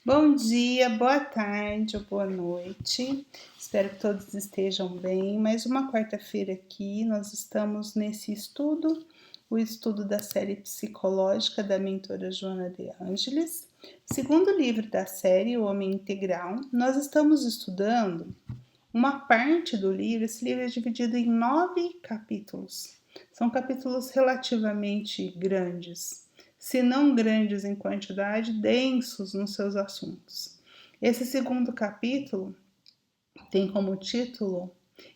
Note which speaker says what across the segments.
Speaker 1: Bom dia, boa tarde ou boa noite. Espero que todos estejam bem. Mais uma quarta-feira aqui, nós estamos nesse estudo, o estudo da série psicológica da mentora Joana de Ângeles. Segundo livro da série, O Homem Integral, nós estamos estudando uma parte do livro. Esse livro é dividido em 9 capítulos. São capítulos relativamente grandes, se não grandes em quantidade, densos nos seus assuntos. Esse segundo capítulo tem como título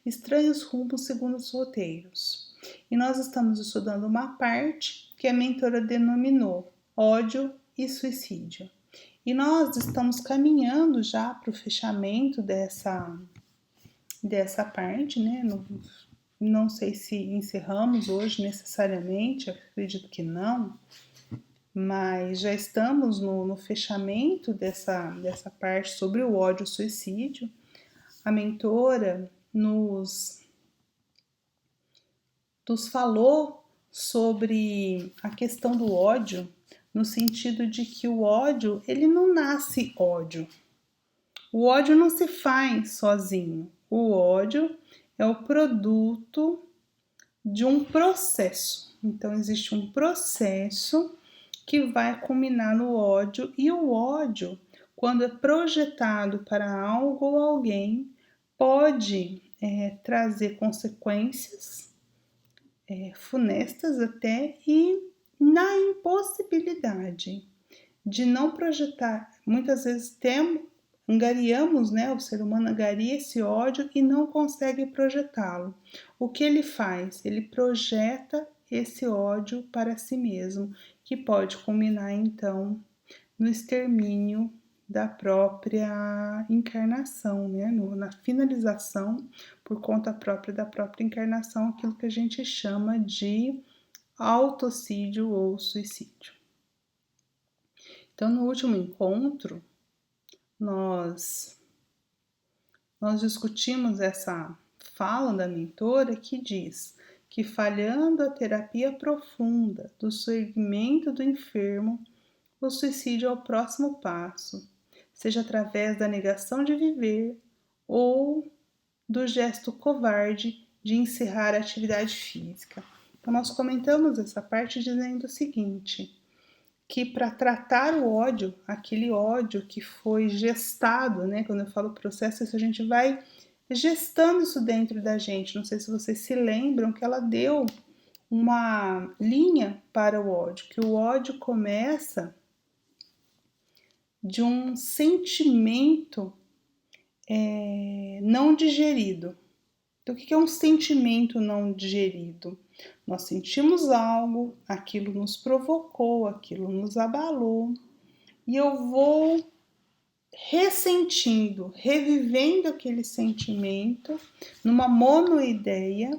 Speaker 1: Estranhos Rumos Segundo os Roteiros. E nós estamos estudando uma parte que a mentora denominou Ódio e Suicídio. E nós estamos caminhando já para o fechamento dessa parte, né? Não sei se encerramos hoje necessariamente, acredito que não, mas já estamos no fechamento dessa parte sobre o ódio e o suicídio. A mentora nos falou sobre a questão do ódio, no sentido de que o ódio, ele não nasce ódio. O ódio não se faz sozinho. O ódio é o produto de um processo. Então, existe um processo que vai culminar no ódio, e o ódio, quando é projetado para algo ou alguém, pode trazer consequências funestas até, e na impossibilidade de não projetar. Muitas vezes angariamos, né? O ser humano angaria esse ódio e não consegue projetá-lo. O que ele faz? Ele projeta esse ódio para si mesmo, que pode culminar então no extermínio da própria encarnação, né? Na finalização por conta própria da própria encarnação, aquilo que a gente chama de autocídio ou suicídio. Então, no último encontro, nós discutimos essa fala da mentora que diz que, falhando a terapia profunda do segmento do enfermo, o suicídio é o próximo passo, seja através da negação de viver ou do gesto covarde de encerrar a atividade física. Então, nós comentamos essa parte dizendo o seguinte, que para tratar o ódio, aquele ódio que foi gestado, né? Quando eu falo processo, isso a gente vai gestando isso dentro da gente. Não sei se vocês se lembram que ela deu uma linha para o ódio, que o ódio começa de um sentimento não digerido. Então, o que é um sentimento não digerido? Nós sentimos algo, aquilo nos provocou, aquilo nos abalou, e eu vou ressentindo, revivendo aquele sentimento numa monoideia,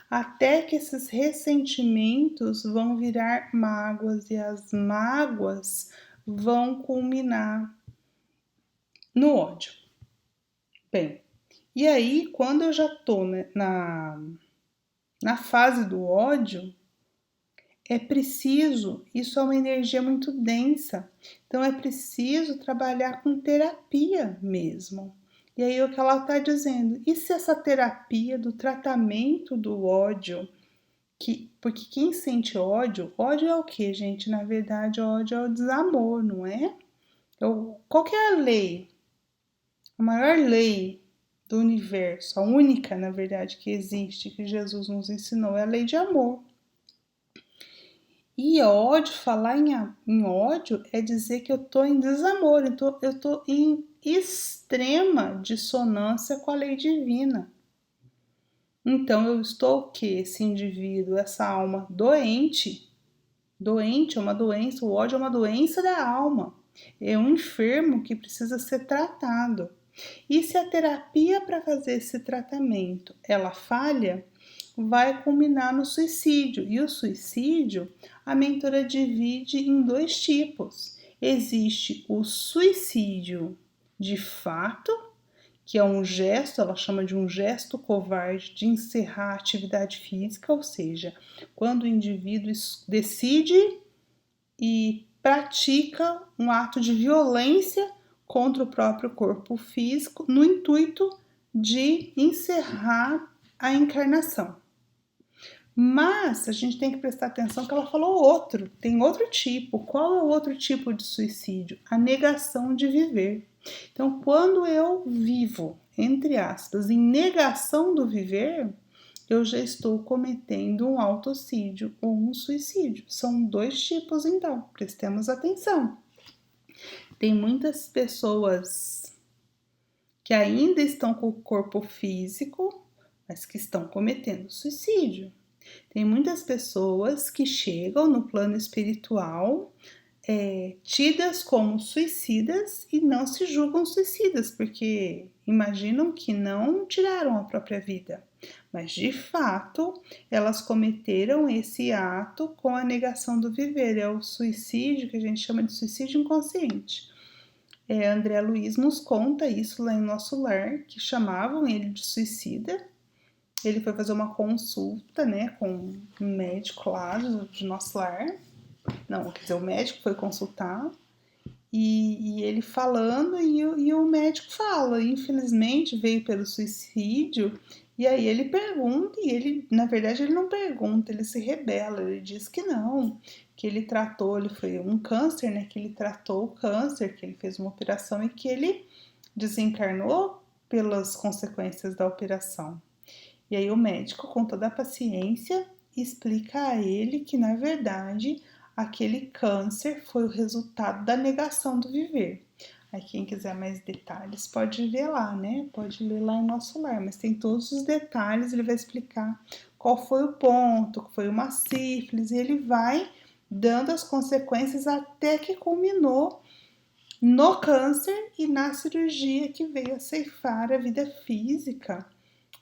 Speaker 1: até que esses ressentimentos vão virar mágoas, e as mágoas vão culminar no ódio. Bem, e aí, quando eu já estou na fase do ódio, é preciso, isso é uma energia muito densa, então é preciso trabalhar com terapia mesmo. E aí o que ela está dizendo, e se essa terapia do tratamento do ódio, porque quem sente ódio é o que, gente? Na verdade, ódio é o desamor, não é? Então, qual que é a lei? A maior lei do universo, a única, na verdade, que existe, que Jesus nos ensinou, é a lei de amor. E ódio, falar em ódio, é dizer que eu estou em desamor, eu estou em extrema dissonância com a lei divina. Então, eu estou o quê? Esse indivíduo, essa alma doente é uma doença, o ódio é uma doença da alma, é um enfermo que precisa ser tratado. E se a terapia para fazer esse tratamento, ela falha, vai culminar no suicídio. E o suicídio, a mentora divide em 2 tipos. Existe o suicídio de fato, que é um gesto, ela chama de um gesto covarde de encerrar a atividade física, ou seja, quando o indivíduo decide e pratica um ato de violência contra o próprio corpo físico, no intuito de encerrar a encarnação. Mas a gente tem que prestar atenção que ela falou outro, tem outro tipo. Qual é o outro tipo de suicídio? A negação de viver. Então, quando eu vivo, entre aspas, em negação do viver, eu já estou cometendo um autocídio ou um suicídio. São dois tipos, então, prestemos atenção. Tem muitas pessoas que ainda estão com o corpo físico, mas que estão cometendo suicídio. Tem muitas pessoas que chegam no plano espiritual tidas como suicidas e não se julgam suicidas, porque imaginam que não tiraram a própria vida. Mas, de fato, elas cometeram esse ato com a negação do viver. É o suicídio que a gente chama de suicídio inconsciente. André Luiz nos conta isso lá em Nosso Lar, que chamavam ele de suicida. Ele foi fazer uma consulta, né, com um médico lá de Nosso Lar. Não, quer dizer, o médico foi consultar e ele falando e o médico fala, infelizmente veio pelo suicídio. E aí ele pergunta e ele, na verdade, ele não pergunta, ele se rebela, ele diz que não, que ele tratou, ele foi um câncer, né, que ele tratou o câncer, que ele fez uma operação e que ele desencarnou pelas consequências da operação. E aí o médico, com toda a paciência, explica a ele que, na verdade, aquele câncer foi o resultado da negação do viver. Aí quem quiser mais detalhes pode ver lá, né? Pode ler lá em Nosso Lar, mas tem todos os detalhes, ele vai explicar qual foi o ponto, que foi uma sífilis, e ele vai dando as consequências até que culminou no câncer e na cirurgia que veio a ceifar a vida física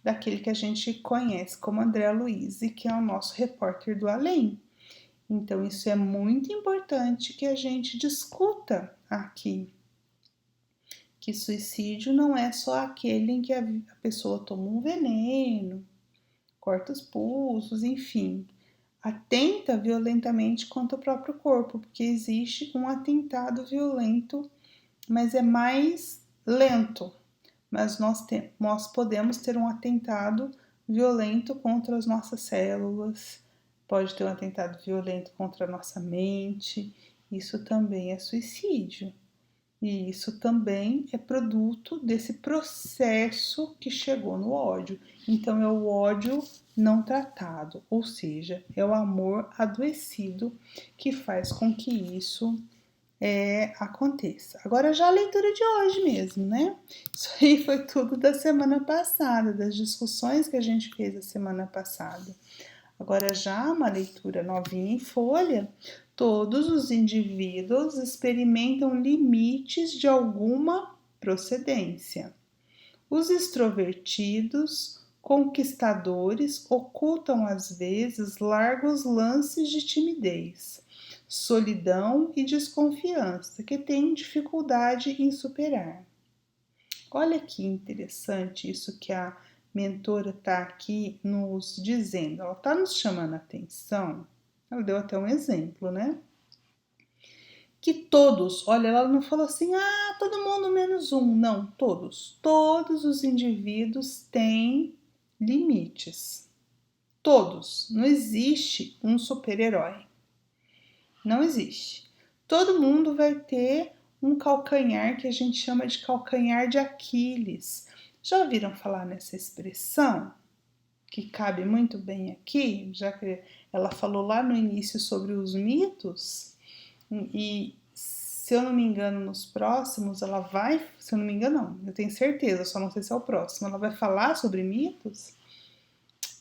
Speaker 1: daquele que a gente conhece como André Luiz, que é o nosso repórter do além. Então, isso é muito importante que a gente discuta aqui. Que suicídio não é só aquele em que a pessoa toma um veneno, corta os pulsos, enfim, atenta violentamente contra o próprio corpo, porque existe um atentado violento, mas é mais lento. Mas nós podemos ter um atentado violento contra as nossas células, pode ter um atentado violento contra a nossa mente, isso também é suicídio. E isso também é produto desse processo que chegou no ódio. Então, é o ódio não tratado, ou seja, é o amor adoecido que faz com que isso aconteça. Agora já a leitura de hoje mesmo, né? Isso aí foi tudo da semana passada, das discussões que a gente fez a semana passada. Agora já uma leitura novinha em folha, todos os indivíduos experimentam limites de alguma procedência. Os extrovertidos, conquistadores, ocultam às vezes largos lances de timidez, solidão e desconfiança que têm dificuldade em superar. Olha que interessante isso que a mentora está aqui nos dizendo. Ela está nos chamando a atenção, ela deu até um exemplo, né? Que todos, olha, ela não falou assim, todo mundo menos um, não, todos os indivíduos têm limites, todos, não existe um super-herói, não existe, todo mundo vai ter um calcanhar que a gente chama de calcanhar de Aquiles. Já ouviram falar nessa expressão? Que cabe muito bem aqui, já que ela falou lá no início sobre os mitos, e se eu não me engano nos próximos ela vai, se eu não me engano não, eu tenho certeza, só não sei se é o próximo, ela vai falar sobre mitos.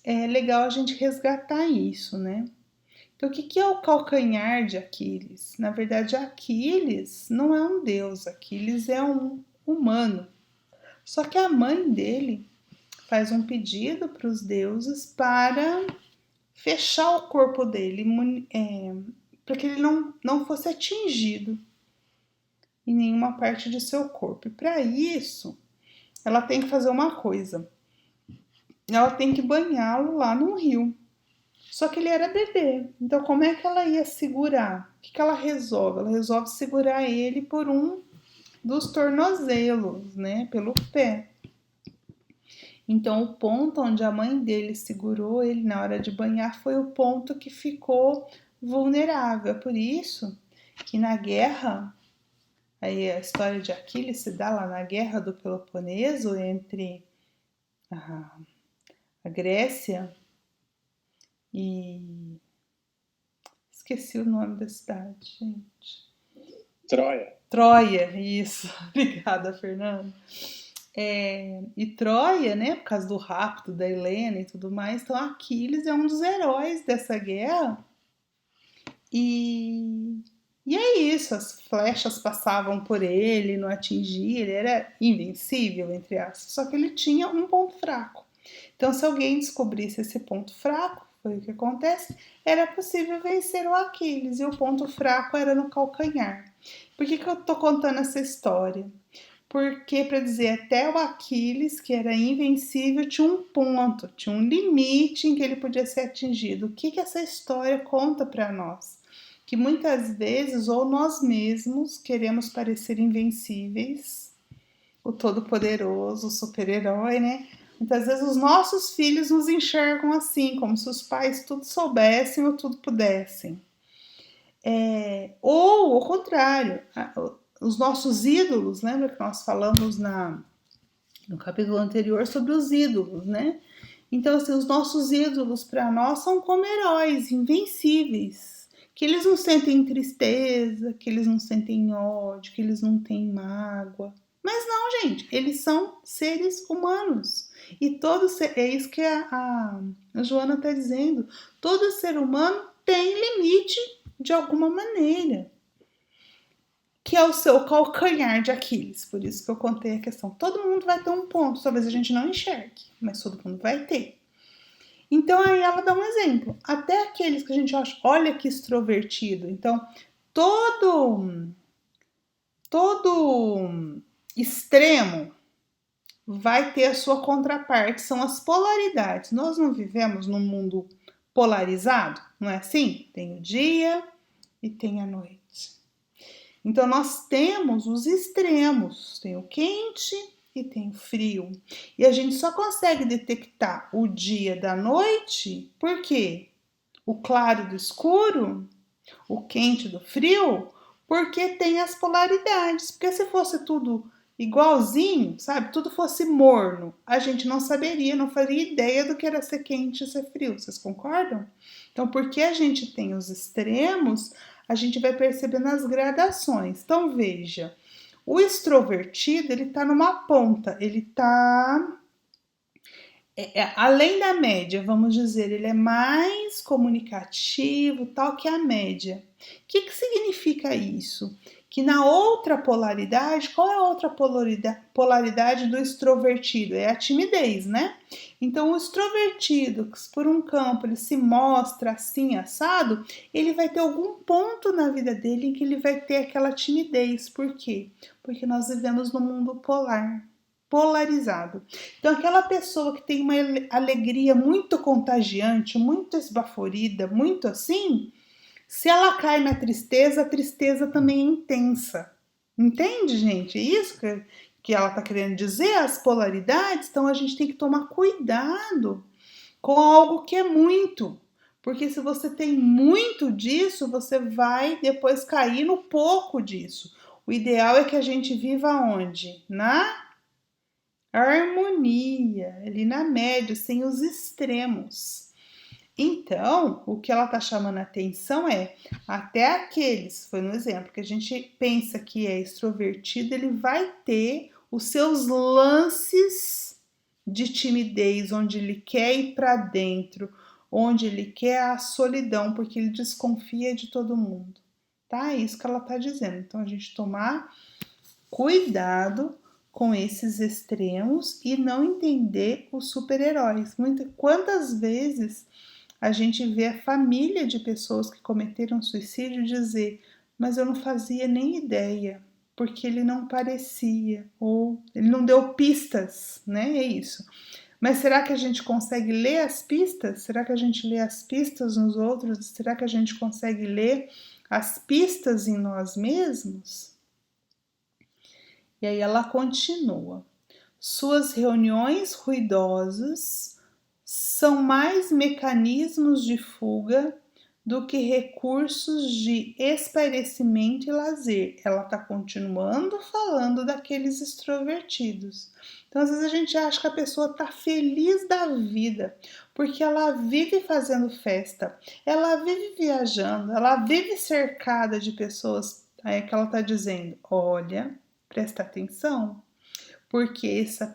Speaker 1: É legal a gente resgatar isso, né? Então, o que é o calcanhar de Aquiles? Na verdade, Aquiles não é um deus, Aquiles é um humano. Só que a mãe dele faz um pedido para os deuses para fechar o corpo dele, para que ele não fosse atingido em nenhuma parte de seu corpo. E para isso, ela tem que fazer uma coisa. Ela tem que banhá-lo lá num rio. Só que ele era bebê, então como é que ela ia segurar? O que ela resolve? Ela resolve segurar ele por um dos tornozelos, né? Pelo pé. Então, o ponto onde a mãe dele segurou ele na hora de banhar foi o ponto que ficou vulnerável. É por isso que na guerra, aí a história de Aquiles se dá lá na guerra do Peloponeso entre a Grécia e... esqueci o nome da cidade, gente. Troia, isso. Obrigada, Fernanda. E Troia, né, por causa do rapto da Helena e tudo mais, então Aquiles é um dos heróis dessa guerra e é isso, as flechas passavam por ele, não atingia, ele era invencível, entre aspas, só que ele tinha um ponto fraco. Então, se alguém descobrisse esse ponto fraco, foi o que acontece, era possível vencer o Aquiles, e o ponto fraco era no calcanhar. Por que eu tô contando essa história? Porque, para dizer, até o Aquiles, que era invencível, tinha um ponto, tinha um limite em que ele podia ser atingido. O que essa história conta para nós? Que muitas vezes, ou nós mesmos queremos parecer invencíveis, o todo-poderoso, o super-herói, né? Muitas vezes os nossos filhos nos enxergam assim, como se os pais tudo soubessem ou tudo pudessem. Ou, ao contrário, os nossos ídolos, lembra que nós falamos no capítulo anterior sobre os ídolos, né? Então, assim, os nossos ídolos para nós são como heróis invencíveis, que eles não sentem tristeza, que eles não sentem ódio, que eles não têm mágoa. Mas não, gente, eles são seres humanos. E é isso que a Joana está dizendo, todo ser humano tem limite de alguma maneira, que é o seu calcanhar de Aquiles. Por isso que eu contei a questão. Todo mundo vai ter um ponto, talvez a gente não enxergue, mas todo mundo vai ter. Então aí ela dá um exemplo. Até aqueles que a gente acha, olha que extrovertido. Então, todo extremo vai ter a sua contraparte, são as polaridades. Nós não vivemos num mundo polarizado, não é assim? Tem o dia e tem a noite. Então, nós temos os extremos, tem o quente e tem o frio. E a gente só consegue detectar o dia da noite, por quê? O claro do escuro, o quente do frio, porque tem as polaridades. Porque se fosse tudo igualzinho, sabe? Tudo fosse morno, a gente não saberia, não faria ideia do que era ser quente e ser frio. Vocês concordam? Então, porque a gente tem os extremos, a gente vai percebendo as gradações. Então, veja, o extrovertido, ele tá numa ponta, ele tá além da média, vamos dizer, ele é mais comunicativo, tal que a média. O que significa isso? Que na outra polaridade, qual é a outra polaridade do extrovertido? É a timidez, né? Então, o extrovertido, que por um campo ele se mostra assim, assado, ele vai ter algum ponto na vida dele em que ele vai ter aquela timidez. Por quê? Porque nós vivemos num mundo polarizado. Então, aquela pessoa que tem uma alegria muito contagiante, muito esbaforida, muito assim, se ela cai na tristeza, a tristeza também é intensa. Entende, gente? É isso que ela está querendo dizer, as polaridades. Então, a gente tem que tomar cuidado com algo que é muito. Porque se você tem muito disso, você vai depois cair no pouco disso. O ideal é que a gente viva onde? Na harmonia, ali na média, sem os extremos. Então, o que ela está chamando a atenção é, até aqueles, foi no exemplo, que a gente pensa que é extrovertido, ele vai ter os seus lances de timidez, onde ele quer ir para dentro, onde ele quer a solidão, porque ele desconfia de todo mundo. Tá? É isso que ela está dizendo. Então, a gente tomar cuidado com esses extremos e não entender os super-heróis. Quantas vezes a gente vê a família de pessoas que cometeram suicídio dizer, mas eu não fazia nem ideia, porque ele não parecia, ou ele não deu pistas, né? É isso. Mas será que a gente consegue ler as pistas? Será que a gente lê as pistas nos outros? Será que a gente consegue ler as pistas em nós mesmos? E aí ela continua. Suas reuniões ruidosas são mais mecanismos de fuga do que recursos de espairecimento e lazer. Ela está continuando falando daqueles extrovertidos. Então, às vezes a gente acha que a pessoa está feliz da vida, porque ela vive fazendo festa, ela vive viajando, ela vive cercada de pessoas. Aí é que ela está dizendo, olha, presta atenção, porque essa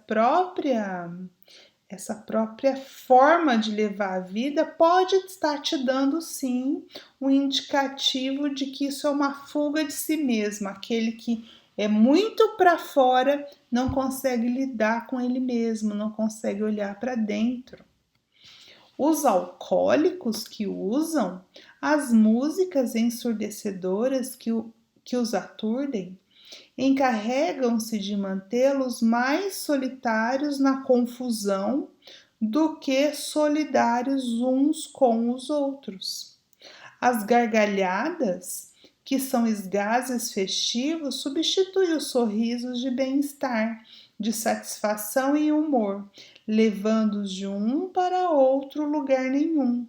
Speaker 1: própria forma de levar a vida pode estar te dando sim um indicativo de que isso é uma fuga de si mesmo, aquele que é muito para fora, não consegue lidar com ele mesmo, não consegue olhar para dentro. Os alcoólicos que usam as músicas ensurdecedoras que os aturdem encarregam-se de mantê-los mais solitários na confusão do que solidários uns com os outros. As gargalhadas, que são esgazes festivos, substituem os sorrisos de bem-estar, de satisfação e humor, levando-os de um para outro lugar nenhum,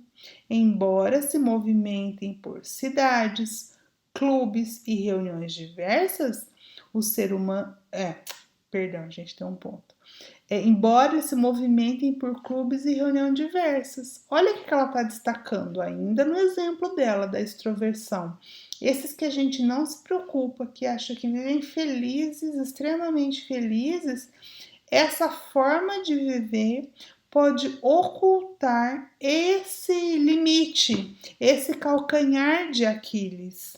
Speaker 1: embora se movimentem por cidades, clubes e reuniões diversas. O ser humano. Perdão, gente, tem um ponto. Embora se movimentem por clubes e reuniões diversas. Olha o que ela está destacando ainda no exemplo dela, da extroversão. Esses que a gente não se preocupa, que acha que vivem felizes, extremamente felizes, essa forma de viver pode ocultar esse limite, esse calcanhar de Aquiles.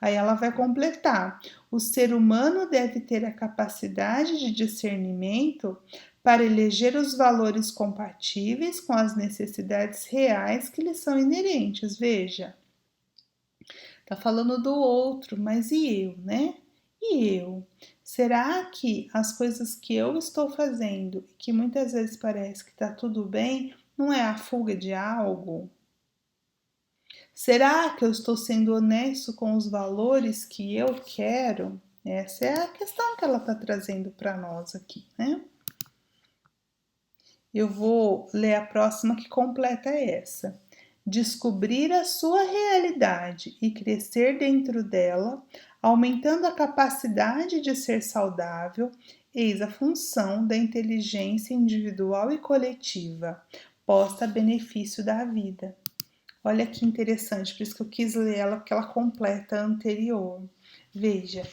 Speaker 1: Aí ela vai completar. O ser humano deve ter a capacidade de discernimento para eleger os valores compatíveis com as necessidades reais que lhe são inerentes. Veja, tá falando do outro, mas e eu, né? E eu? Será que as coisas que eu estou fazendo e que muitas vezes parece que tá tudo bem, não é a fuga de algo? Será que eu estou sendo honesto com os valores que eu quero? Essa é a questão que ela está trazendo para nós aqui, né? Eu vou ler a próxima que completa essa. Descobrir a sua realidade e crescer dentro dela, aumentando a capacidade de ser saudável, eis a função da inteligência individual e coletiva, posta a benefício da vida. Olha que interessante, por isso que eu quis ler ela, porque ela completa a anterior. Veja,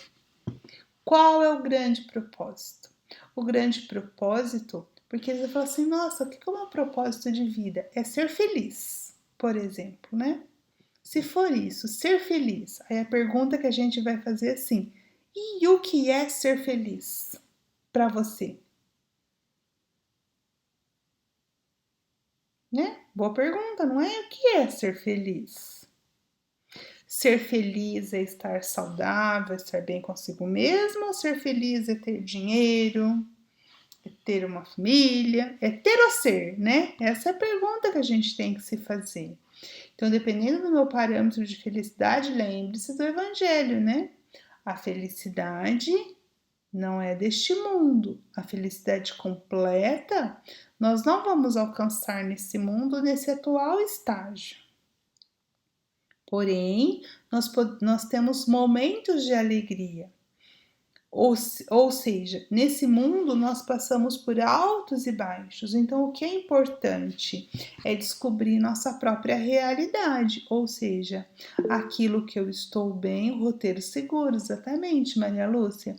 Speaker 1: qual é o grande propósito? O grande propósito, porque você fala assim, nossa, o que é o meu propósito de vida? É ser feliz, por exemplo, né? Se for isso, ser feliz, aí a pergunta que a gente vai fazer é assim, e o que é ser feliz para você? Né? Boa pergunta, não é? O que é ser feliz? Ser feliz é estar saudável, estar bem consigo mesmo, ou ser feliz é ter dinheiro, é ter uma família, é ter ou ser, né? Essa é a pergunta que a gente tem que se fazer. Então, dependendo do meu parâmetro de felicidade, lembre-se do evangelho, né? A felicidade não é deste mundo. A felicidade completa nós não vamos alcançar nesse mundo, nesse atual estágio. Porém, nós temos momentos de alegria. Ou seja, nesse mundo nós passamos por altos e baixos. Então, o que é importante é descobrir nossa própria realidade, ou seja, aquilo que eu estou bem, o roteiro seguro, exatamente, Maria Lúcia.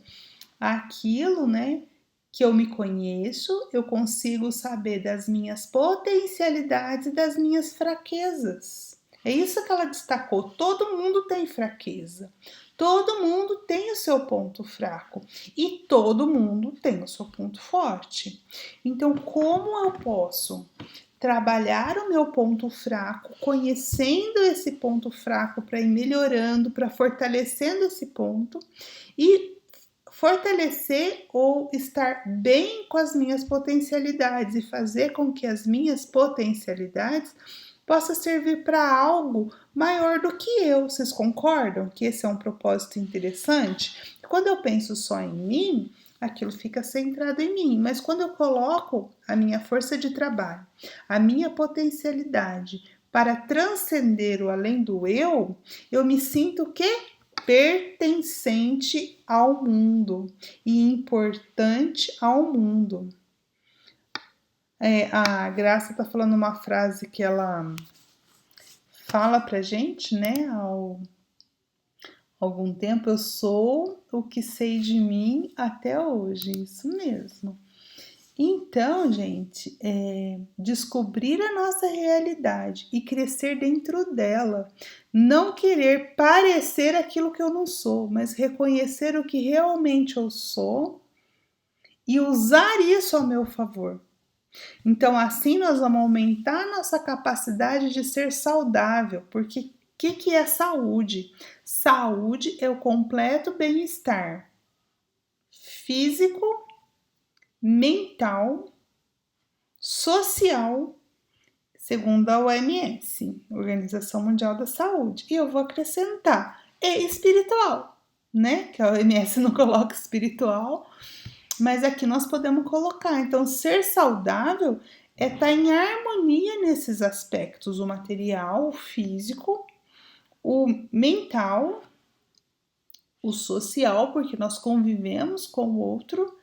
Speaker 1: Aquilo, né, que eu me conheço, eu consigo saber das minhas potencialidades e das minhas fraquezas. É isso que ela destacou. Todo mundo tem fraqueza. Todo mundo tem o seu ponto fraco e todo mundo tem o seu ponto forte. Então, como eu posso trabalhar o meu ponto fraco, conhecendo esse ponto fraco para ir melhorando, para fortalecendo esse ponto e fortalecer ou estar bem com as minhas potencialidades e fazer com que as minhas potencialidades possa servir para algo maior do que eu. Vocês concordam que esse é um propósito interessante? Quando eu penso só em mim, aquilo fica centrado em mim, mas quando eu coloco a minha força de trabalho, a minha potencialidade para transcender o além do eu me sinto o quê? Pertencente ao mundo e importante ao mundo. A Graça está falando uma frase que ela fala pra gente, né? Há algum tempo, eu sou o que sei de mim até hoje, isso mesmo. Então, gente, descobrir a nossa realidade e crescer dentro dela, não querer parecer aquilo que eu não sou, mas reconhecer o que realmente eu sou e usar isso ao meu favor. Então, assim nós vamos aumentar nossa capacidade de ser saudável, porque o que é saúde? Saúde é o completo bem-estar físico, mental, social, segundo a OMS, Organização Mundial da Saúde. E eu vou acrescentar, espiritual, né? Que a OMS não coloca espiritual, mas aqui nós podemos colocar. Então, ser saudável é estar em harmonia nesses aspectos, o material, o físico, o mental, o social, porque nós convivemos com o outro,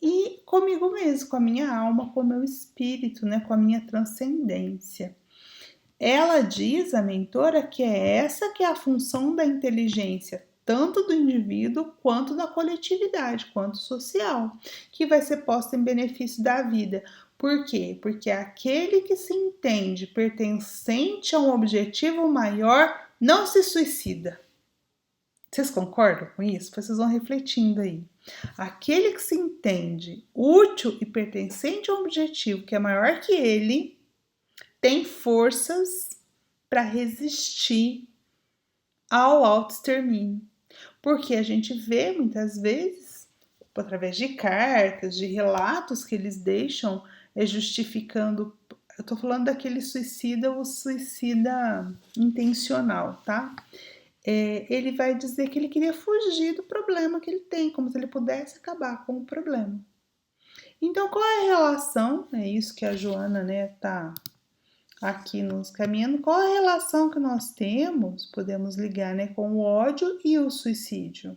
Speaker 1: e comigo mesmo, com a minha alma, com o meu espírito, né, com a minha transcendência. Ela diz, a mentora, que é essa que é a função da inteligência, tanto do indivíduo quanto da coletividade, quanto social, que vai ser posta em benefício da vida. Por quê? Porque aquele que se entende pertencente a um objetivo maior não se suicida. Vocês concordam com isso? Vocês vão refletindo aí. Aquele que se entende útil e pertencente a um objetivo que é maior que ele, tem forças para resistir ao autoextermínio. Porque a gente vê muitas vezes, através de cartas, de relatos que eles deixam, justificando. Eu tô falando daquele suicida, o suicida intencional, tá? Ele vai dizer que ele queria fugir do problema que ele tem, como se ele pudesse acabar com o problema. Então, qual é a relação? É isso que a Joana, né, tá aqui nos caminhando. Qual a relação que nós temos, podemos ligar, né, com o ódio e o suicídio?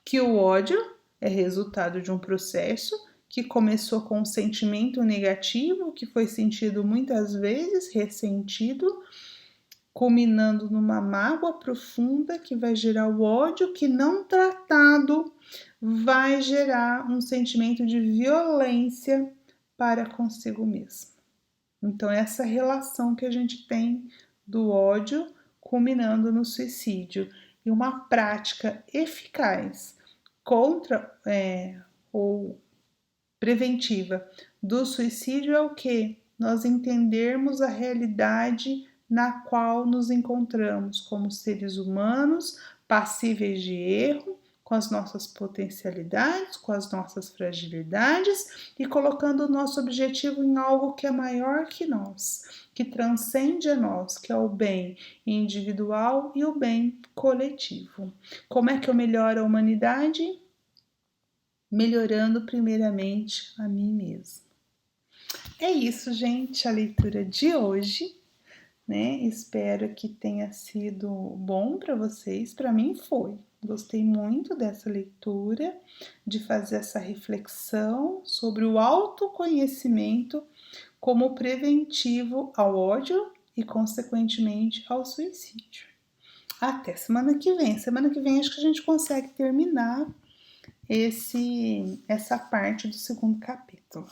Speaker 1: Que o ódio é resultado de um processo que começou com um sentimento negativo, que foi sentido muitas vezes, ressentido, culminando numa mágoa profunda que vai gerar o ódio, que não tratado vai gerar um sentimento de violência para consigo mesmo. Então, essa relação que a gente tem do ódio culminando no suicídio. E uma prática eficaz contra ou preventiva do suicídio é o que? Nós entendermos a realidade na qual nos encontramos como seres humanos, passíveis de erro, com as nossas potencialidades, com as nossas fragilidades e colocando o nosso objetivo em algo que é maior que nós, que transcende a nós, que é o bem individual e o bem coletivo. Como é que eu melhoro a humanidade? Melhorando primeiramente a mim mesma. É isso, gente, a leitura de hoje, né? Espero que tenha sido bom para vocês. Para mim foi. Gostei muito dessa leitura, de fazer essa reflexão sobre o autoconhecimento como preventivo ao ódio e, consequentemente, ao suicídio. Até semana que vem. Semana que vem acho que a gente consegue terminar essa parte do segundo capítulo.